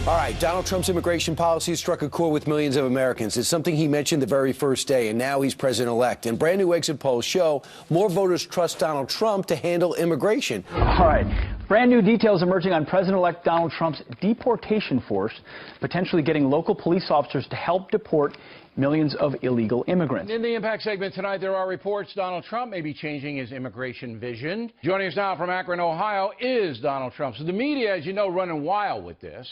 All right, Donald Trump's immigration policy struck a chord with millions of Americans. It's something he mentioned the very first day, and now he's president-elect. And brand new exit polls show more voters trust Donald Trump to handle immigration. All right, brand new details emerging on President-elect Donald Trump's deportation force, potentially getting local police officers to help deport millions of illegal immigrants. In the Impact segment tonight, there are reports Donald Trump may be changing his immigration vision. Joining us now from Akron, Ohio, is Donald Trump. So the media, as you know, running wild with this.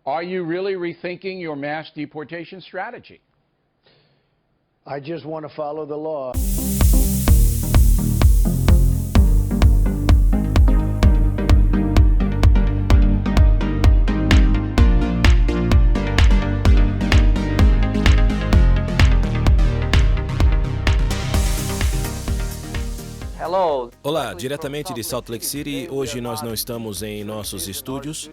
Are you really rethinking your mass deportation strategy? I just want to follow the law. Olá, diretamente de Salt Lake City, hoje nós não estamos em nossos estúdios.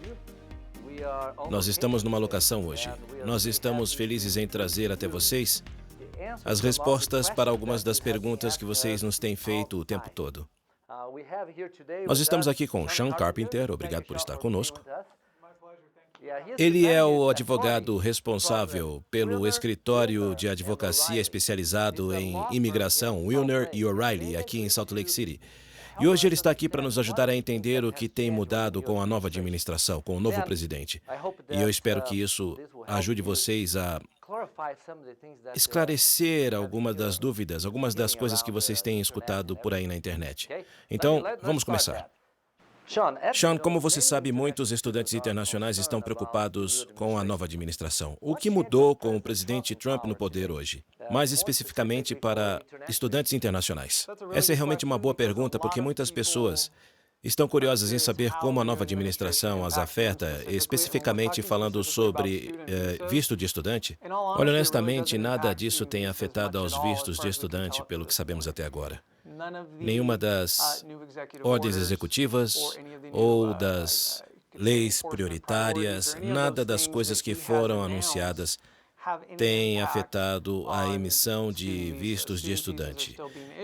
Nós estamos numa locação hoje. Nós estamos felizes em trazer até vocês as respostas para algumas das perguntas que vocês nos têm feito o tempo todo. Nós estamos aqui com Sean Carpenter, obrigado por estar conosco. Ele é o advogado responsável pelo escritório de advocacia especializado em imigração Wilner e O'Reilly, aqui em Salt Lake City. E hoje ele está aqui para nos ajudar a entender o que tem mudado com a nova administração, com o novo presidente. E eu espero que isso ajude vocês a esclarecer algumas das dúvidas, algumas das coisas que vocês têm escutado por aí na internet. Então, vamos começar. Sean, como você sabe, muitos estudantes internacionais estão preocupados com a nova administração. O que mudou com o presidente Trump no poder hoje? Mais especificamente para estudantes internacionais. Essa é realmente uma boa pergunta, porque muitas pessoas estão curiosas em saber como a nova administração as afeta, especificamente falando sobre visto de estudante. Olha, honestamente, nada disso tem afetado aos vistos de estudante, pelo que sabemos até agora. Nenhuma das ordens executivas ou das leis prioritárias, nada das coisas que foram anunciadas tem afetado a emissão de vistos de estudante.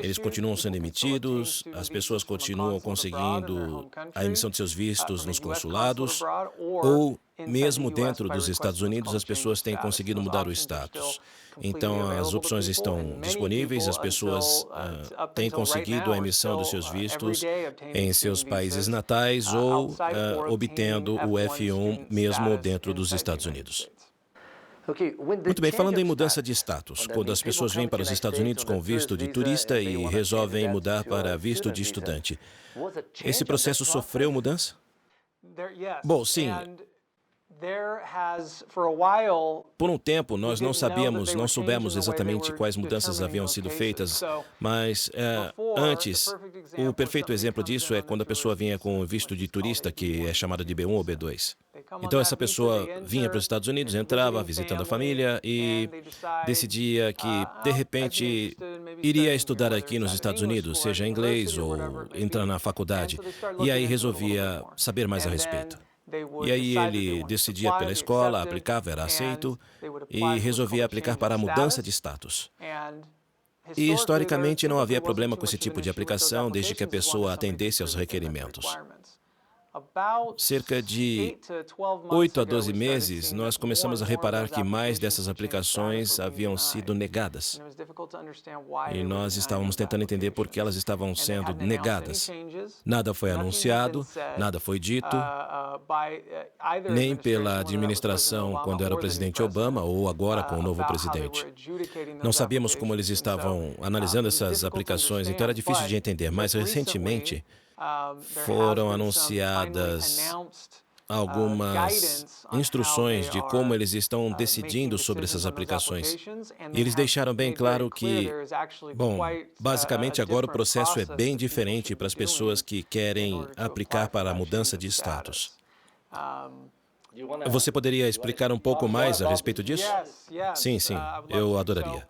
Eles continuam sendo emitidos, as pessoas continuam conseguindo a emissão de seus vistos nos consulados, ou mesmo dentro dos Estados Unidos, as pessoas têm conseguido mudar o status. Então, as opções estão disponíveis, as pessoas têm conseguido a emissão dos seus vistos em seus países natais ou obtendo o F1 mesmo dentro dos Estados Unidos. Muito bem, falando em mudança de status, quando as pessoas vêm para os Estados Unidos com visto de turista e resolvem mudar para visto de estudante, esse processo sofreu mudança? Bom, sim. Por um tempo, nós não soubemos exatamente quais mudanças haviam sido feitas, mas antes, o perfeito exemplo disso é quando a pessoa vinha com o visto de turista, que é chamado de B1 ou B2. Então, essa pessoa vinha para os Estados Unidos, entrava visitando a família e decidia que, de repente, iria estudar aqui nos Estados Unidos, seja inglês ou entrar na faculdade, e aí resolvia saber mais a respeito. E aí ele decidia pela escola, aplicava, era aceito, e resolvia aplicar para a mudança de status. E, historicamente, não havia problema com esse tipo de aplicação, desde que a pessoa atendesse aos requerimentos. Cerca de 8 a 12 meses, nós começamos a reparar que mais dessas aplicações haviam sido negadas. E nós estávamos tentando entender por que elas estavam sendo negadas. Nada foi anunciado, nada foi dito, nem pela administração quando era o presidente Obama ou agora com o novo presidente. Não sabíamos como eles estavam analisando essas aplicações, então era difícil de entender. Mas, recentemente, foram anunciadas algumas instruções de como eles estão decidindo sobre essas aplicações. E eles deixaram bem claro que, bom, basicamente agora o processo é bem diferente para as pessoas que querem aplicar para a mudança de status. Você poderia explicar um pouco mais a respeito disso? Sim, eu adoraria.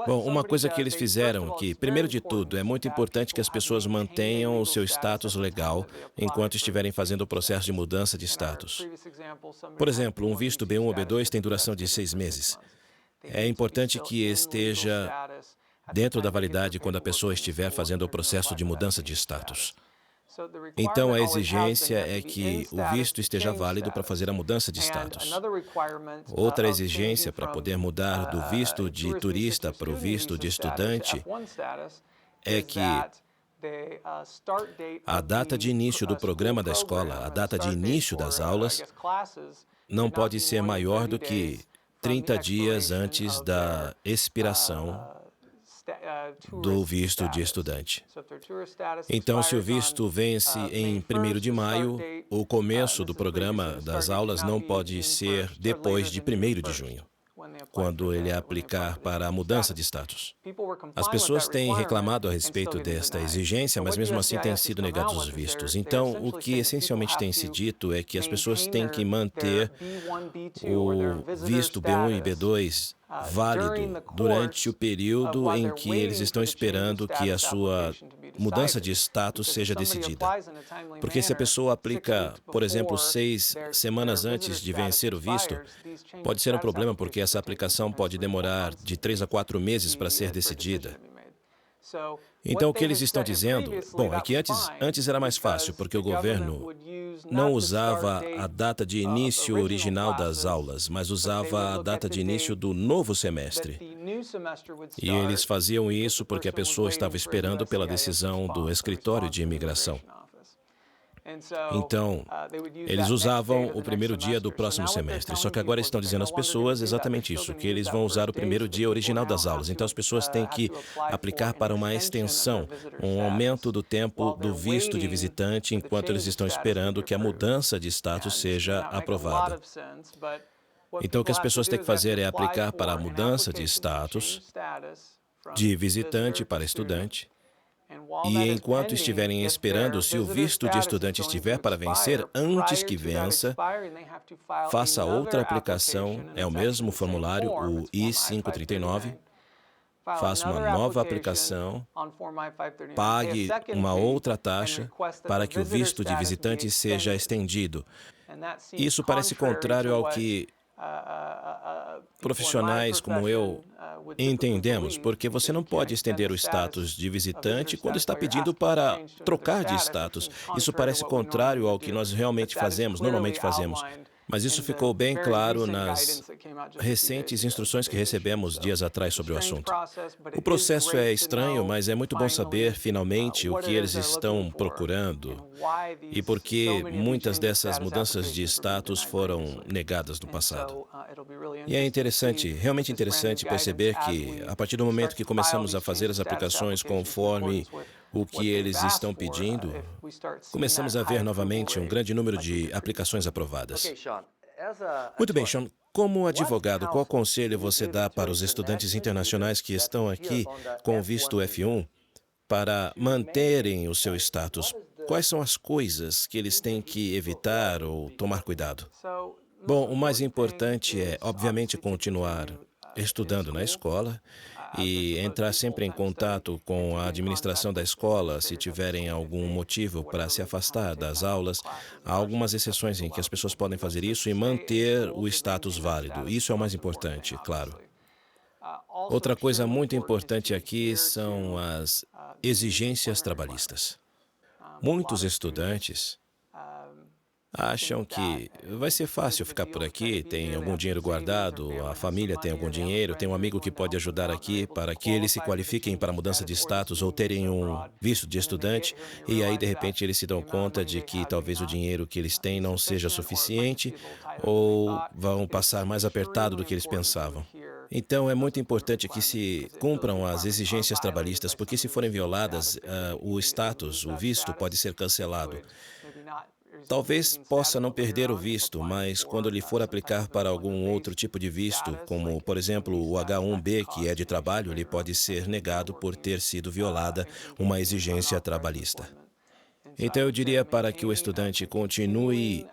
Bom, uma coisa que eles fizeram que, primeiro de tudo, é muito importante que as pessoas mantenham o seu status legal enquanto estiverem fazendo o processo de mudança de status. Por exemplo, um visto B1 ou B2 tem duração de 6 meses. É importante que esteja dentro da validade quando a pessoa estiver fazendo o processo de mudança de status. Então, a exigência é que o visto esteja válido para fazer a mudança de status. Outra exigência para poder mudar do visto de turista para o visto de estudante é que a data de início do programa da escola, a data de início das aulas, não pode ser maior do que 30 dias antes da expiração do visto de estudante. Então, se o visto vence em 1º de maio, o começo do programa das aulas não pode ser depois de 1º de junho, quando ele aplicar para a mudança de status. As pessoas têm reclamado a respeito desta exigência, mas mesmo assim têm sido negados os vistos. Então, o que essencialmente tem se dito é que as pessoas têm que manter o visto B1 e B2 válido durante o período em que eles estão esperando que a sua mudança de status seja decidida. Porque se a pessoa aplica, por exemplo, 6 semanas antes de vencer o visto, pode ser um problema porque essa aplicação pode demorar de 3 a 4 meses para ser decidida. Então, o que eles estão dizendo, bom, é que antes era mais fácil, porque o governo não usava a data de início original das aulas, mas usava a data de início do novo semestre. E eles faziam isso porque a pessoa estava esperando pela decisão do escritório de imigração. Então, eles usavam o 1º dia do próximo semestre, só que agora estão dizendo às pessoas exatamente isso, que eles vão usar o 1º dia original das aulas. Então, as pessoas têm que aplicar para uma extensão, um aumento do tempo do visto de visitante enquanto eles estão esperando que a mudança de status seja aprovada. Então, o que as pessoas têm que fazer é aplicar para a mudança de status de visitante para estudante. E enquanto estiverem esperando, se o visto de estudante estiver para vencer antes que vença, faça outra aplicação, é o mesmo formulário, o I-539, faça uma nova aplicação, pague uma outra taxa para que o visto de visitante seja estendido. Isso parece contrário ao que profissionais como eu entendemos, porque você não pode estender o status de visitante quando está pedindo para trocar de status. Isso parece contrário ao que nós realmente fazemos, normalmente fazemos. Mas isso ficou bem claro nas recentes instruções que recebemos dias atrás sobre o assunto. O processo é estranho, mas é muito bom saber, finalmente, o que eles estão procurando e por que muitas dessas mudanças de status foram negadas no passado. E é interessante, realmente interessante perceber que, a partir do momento que começamos a fazer as aplicações conforme o que eles estão pedindo, começamos a ver novamente um grande número de aplicações aprovadas. Muito bem, Sean, como advogado, qual conselho você dá para os estudantes internacionais que estão aqui com visto F1 para manterem o seu status? Quais são as coisas que eles têm que evitar ou tomar cuidado? Bom, o mais importante é, obviamente, continuar estudando na escola e entrar sempre em contato com a administração da escola se tiverem algum motivo para se afastar das aulas. Há algumas exceções em que as pessoas podem fazer isso e manter o status válido. Isso é o mais importante, claro. Outra coisa muito importante aqui são as exigências trabalhistas. Muitos estudantes acham que vai ser fácil ficar por aqui, tem algum dinheiro guardado, a família tem algum dinheiro, tem um amigo que pode ajudar aqui para que eles se qualifiquem para a mudança de status ou terem um visto de estudante, e aí, de repente, eles se dão conta de que talvez o dinheiro que eles têm não seja suficiente ou vão passar mais apertado do que eles pensavam. Então, é muito importante que se cumpram as exigências trabalhistas, porque se forem violadas, o status, o visto, pode ser cancelado. Talvez possa não perder o visto, mas quando ele for aplicar para algum outro tipo de visto, como, por exemplo, o H-1B, que é de trabalho, ele pode ser negado por ter sido violada uma exigência trabalhista. Então, eu diria para que o estudante continue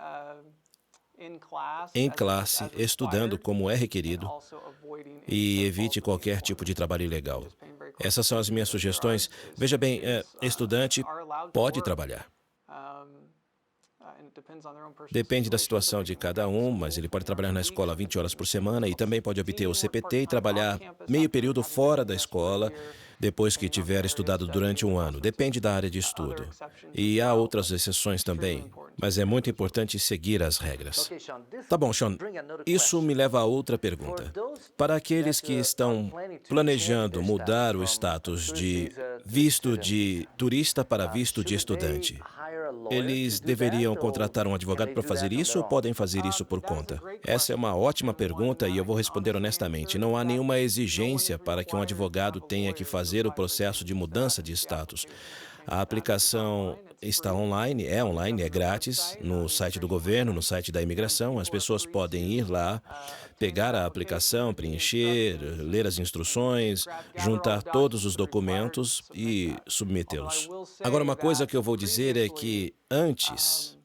em classe, estudando como é requerido, e evite qualquer tipo de trabalho ilegal. Essas são as minhas sugestões. Veja bem, estudante pode trabalhar. Depende da situação de cada um, mas ele pode trabalhar na escola 20 horas por semana e também pode obter o CPT e trabalhar meio período fora da escola depois que tiver estudado durante um ano. Depende da área de estudo. E há outras exceções também, mas é muito importante seguir as regras. Tá bom, Sean. Isso me leva a outra pergunta. Para aqueles que estão planejando mudar o status de visto de turista para visto de estudante, eles deveriam contratar um advogado para fazer isso ou podem fazer isso por conta? Essa é uma ótima pergunta e eu vou responder honestamente. Não há nenhuma exigência para que um advogado tenha que fazer o processo de mudança de status. A aplicação está online, é grátis, no site do governo, no site da imigração. As pessoas podem ir lá, pegar a aplicação, preencher, ler as instruções, juntar todos os documentos e submetê-los. Agora, uma coisa que eu vou dizer é que antes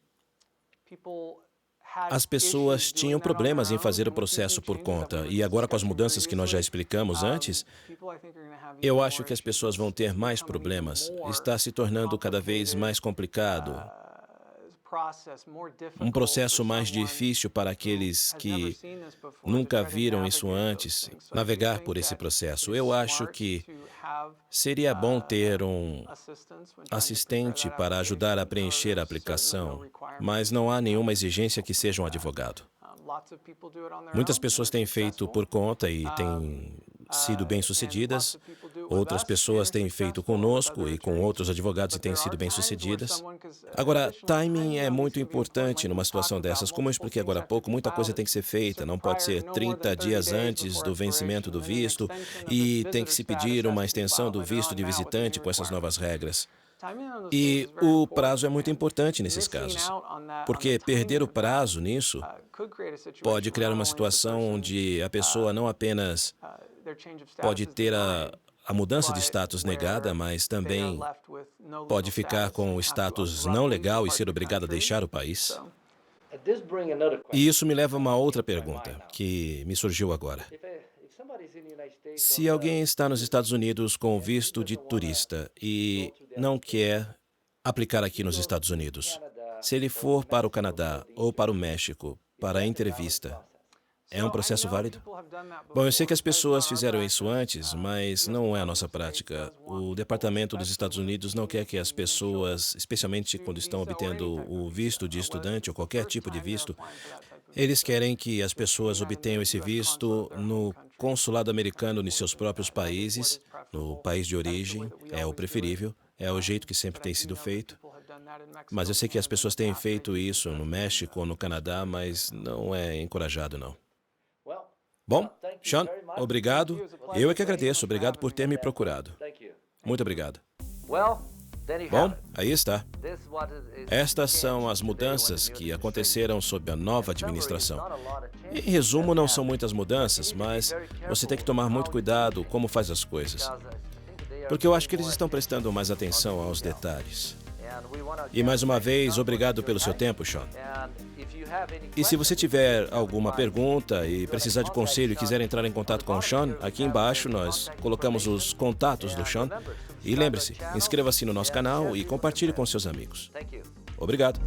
as pessoas tinham problemas em fazer o processo por conta. E agora, com as mudanças que nós já explicamos antes, eu acho que as pessoas vão ter mais problemas. Está se tornando cada vez mais complicado. Um processo mais difícil para aqueles que nunca viram isso antes, navegar por esse processo. Eu acho que seria bom ter um assistente para ajudar a preencher a aplicação, mas não há nenhuma exigência que seja um advogado. Muitas pessoas têm feito por conta e têm sido bem-sucedidas. Outras pessoas têm feito conosco e com outros advogados e têm sido bem-sucedidas. Agora, timing é muito importante numa situação dessas. Como eu expliquei agora há pouco, muita coisa tem que ser feita. Não pode ser 30 dias antes do vencimento do visto e tem que se pedir uma extensão do visto de visitante com essas novas regras. E o prazo é muito importante nesses casos, porque perder o prazo nisso pode criar uma situação onde a pessoa não apenas pode ter a mudança de status negada, mas também pode ficar com o status não legal e ser obrigada a deixar o país. E isso me leva a uma outra pergunta que me surgiu agora. Se alguém está nos Estados Unidos com visto de turista e não quer aplicar aqui nos Estados Unidos, se ele for para o Canadá ou para o México para a entrevista, é um processo válido? Bom, eu sei que as pessoas fizeram isso antes, mas não é a nossa prática. O Departamento dos Estados Unidos não quer que as pessoas, especialmente quando estão obtendo o visto de estudante ou qualquer tipo de visto, eles querem que as pessoas obtenham esse visto no consulado americano em seus próprios países, no país de origem, é o preferível, é o jeito que sempre tem sido feito. Mas eu sei que as pessoas têm feito isso no México ou no Canadá, mas não é encorajado, não. Bom, Sean, obrigado. Eu é que agradeço. Obrigado por ter me procurado. Muito obrigado. Bom, aí está. Estas são as mudanças que aconteceram sob a nova administração. Em resumo, não são muitas mudanças, mas você tem que tomar muito cuidado como faz as coisas. Porque eu acho que eles estão prestando mais atenção aos detalhes. E mais uma vez, obrigado pelo seu tempo, Sean. E se você tiver alguma pergunta e precisar de conselho e quiser entrar em contato com o Sean, aqui embaixo nós colocamos os contatos do Sean. E lembre-se, inscreva-se no nosso canal e compartilhe com seus amigos. Obrigado.